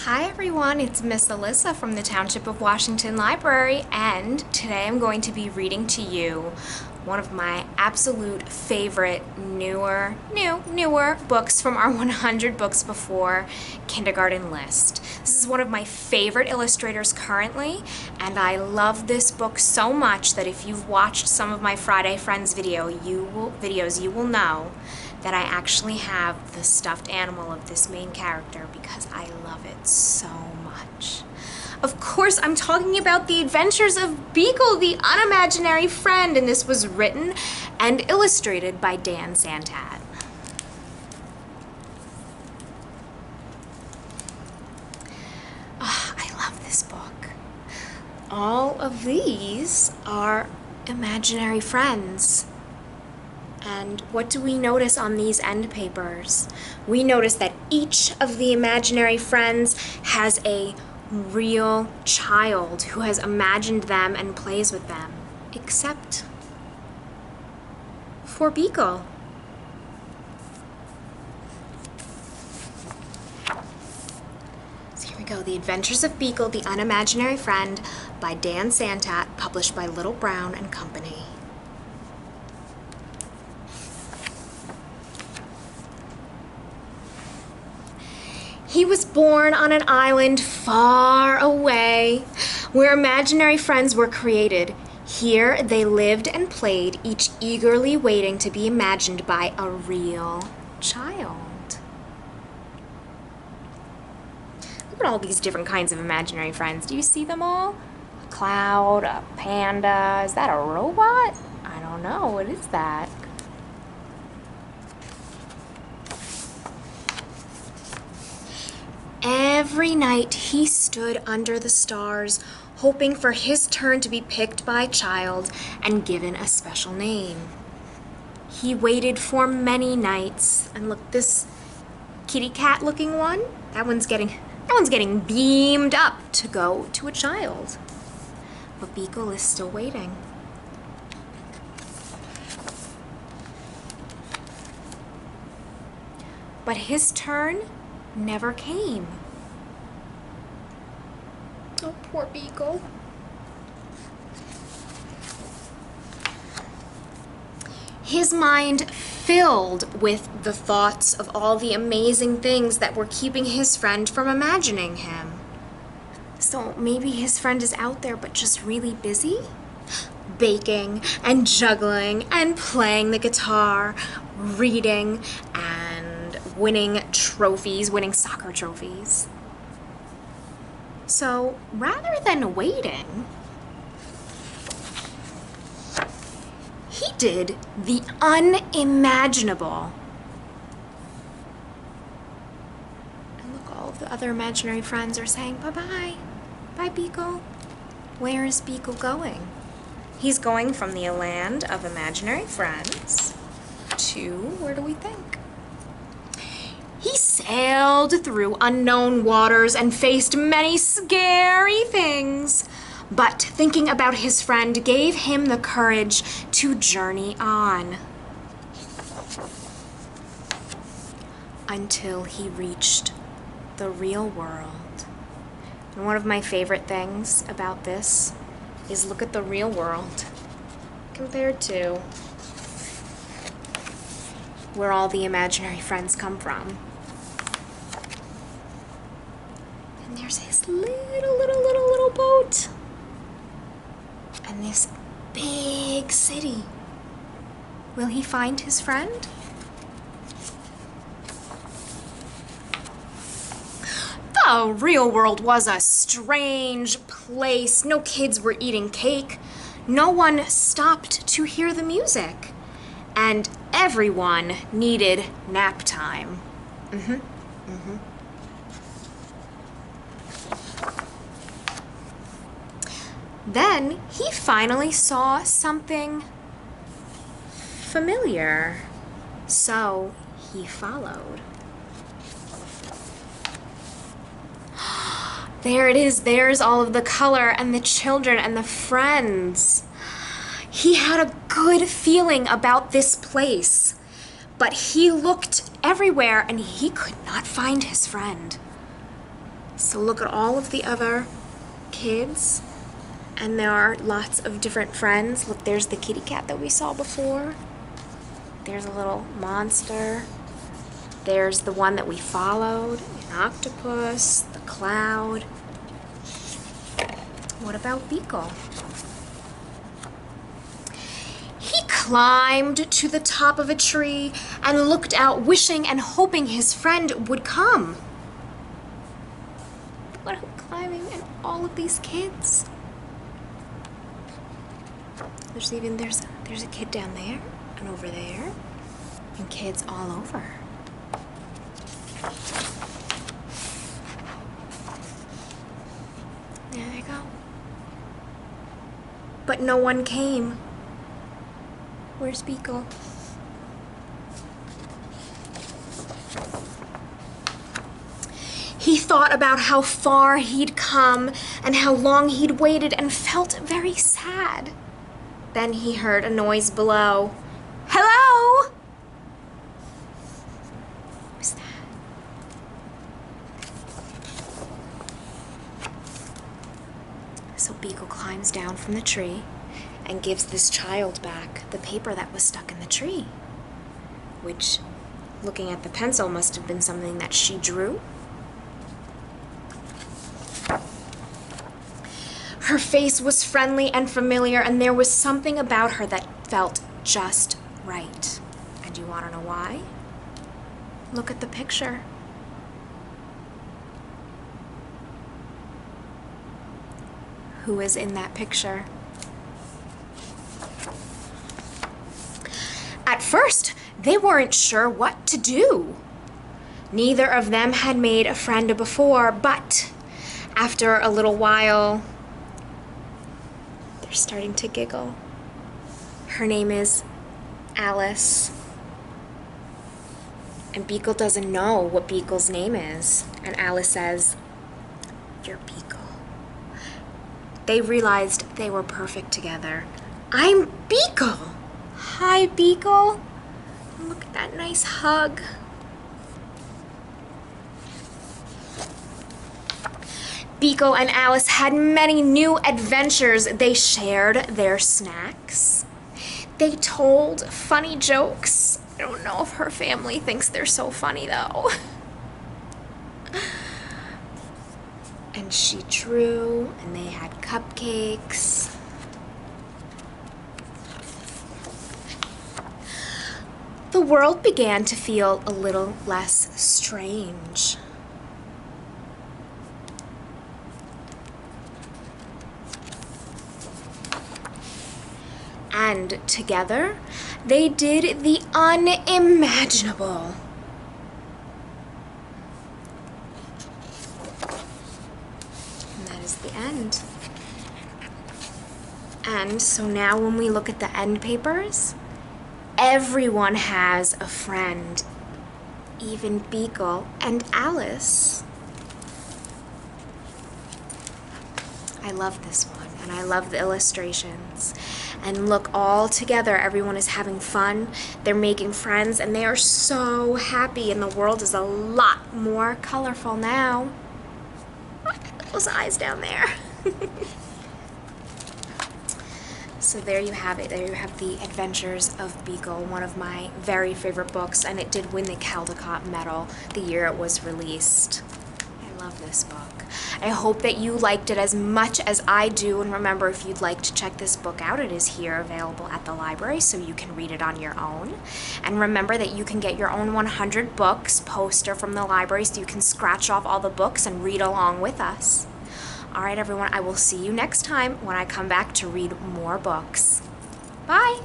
Hi everyone, it's Miss Alyssa from the Township of Washington Library, and today I'm going to be reading to you one of my absolute favorite newer books from our 100 Books Before Kindergarten list. This is one of my favorite illustrators currently, and I love this book so much that if you've watched some of my Friday Friends videos, you will know that I actually have the stuffed animal of this main character because I love it so much. Of course, I'm talking about The Adventures of Beekle, the Unimaginary Friend, and this was written and illustrated by Dan Santat. Oh, I love this book. All of these are imaginary friends. And what do we notice on these end papers? We notice that each of the imaginary friends has a real child who has imagined them and plays with them, except for Beekle. So here we go, The Adventures of Beekle, the Unimaginary Friend by Dan Santat, published by Little Brown and Company. He was born on an island far away where imaginary friends were created. Here they lived and played, each eagerly waiting to be imagined by a real child. Look at all these different kinds of imaginary friends. Do you see them all? A cloud, a panda. Is that a robot? I don't know. What is that? Every night he stood under the stars, hoping for his turn to be picked by a child and given a special name. He waited for many nights, and look, this kitty cat looking one, that one's getting beamed up to go to a child. But Beekle is still waiting. But his turn never came. Oh, poor Beekle. His mind filled with the thoughts of all the amazing things that were keeping his friend from imagining him. So maybe his friend is out there but just really busy? Baking and juggling and playing the guitar, reading and winning soccer trophies. So rather than waiting, he did the unimaginable. And look, all of the other imaginary friends are saying bye-bye. Bye, Beekle. Where is Beekle going? He's going from the land of imaginary friends to, where do we think? He sailed through unknown waters and faced many scary things. But thinking about his friend gave him the courage to journey on. Until he reached the real world. And one of my favorite things about this is look at the real world compared to where all the imaginary friends come from. And there's his little boat. And this big city. Will he find his friend? The real world was a strange place. No kids were eating cake. No one stopped to hear the music. And everyone needed nap time. Then he finally saw something familiar. So he followed. There it is. There's all of the color and the children and the friends. He had a good feeling about this place, but he looked everywhere and he could not find his friend. So look at all of the other kids, and there are lots of different friends. Look, there's the kitty cat that we saw before. There's a little monster. There's the one that we followed, an octopus, the cloud. What about Beekle? He climbed to the top of a tree and looked out, wishing and hoping his friend would come. Look at him climbing, and all of these kids. There's a kid down there and over there, and kids all over. There they go. But no one came. Where's Beekle? He thought about how far he'd come and how long he'd waited and felt very sad. Then he heard a noise below. Hello? Who's that? So Beekle climbs down from the tree and gives this child back the paper that was stuck in the tree, which, looking at the pencil, must have been something that she drew. Her face was friendly and familiar, and there was something about her that felt just right. And you want to know why? Look at the picture. Who is in that picture? At first, they weren't sure what to do. Neither of them had made a friend before, but after a little while, they're starting to giggle. Her name is Alice. And Beekle doesn't know what Beekle's name is. And Alice says, "You're Beekle." They realized they were perfect together. I'm Beekle! Hi, Beekle. Look at that nice hug. Beekle and Alice had many new adventures. They shared their snacks. They told funny jokes. I don't know if her family thinks they're so funny, though. And she drew, and they had cupcakes. The world began to feel a little less strange. And together, they did the unimaginable. And that is the end. And so now when we look at the end papers, everyone has a friend, even Beekle and Alice. I love this one, and I love the illustrations. And look, all together, everyone is having fun, they're making friends, and they are so happy, and the world is a lot more colorful now. Those eyes down there. So there you have it. There you have The Adventures of Beekle, one of my very favorite books, and it did win the Caldecott Medal the year it was released. I love this book. I hope that you liked it as much as I do, and remember, if you'd like to check this book out, it is here available at the library so you can read it on your own. And remember that you can get your own 100 books poster from the library so you can scratch off all the books and read along with us. All right, everyone, I will see you next time when I come back to read more books. Bye!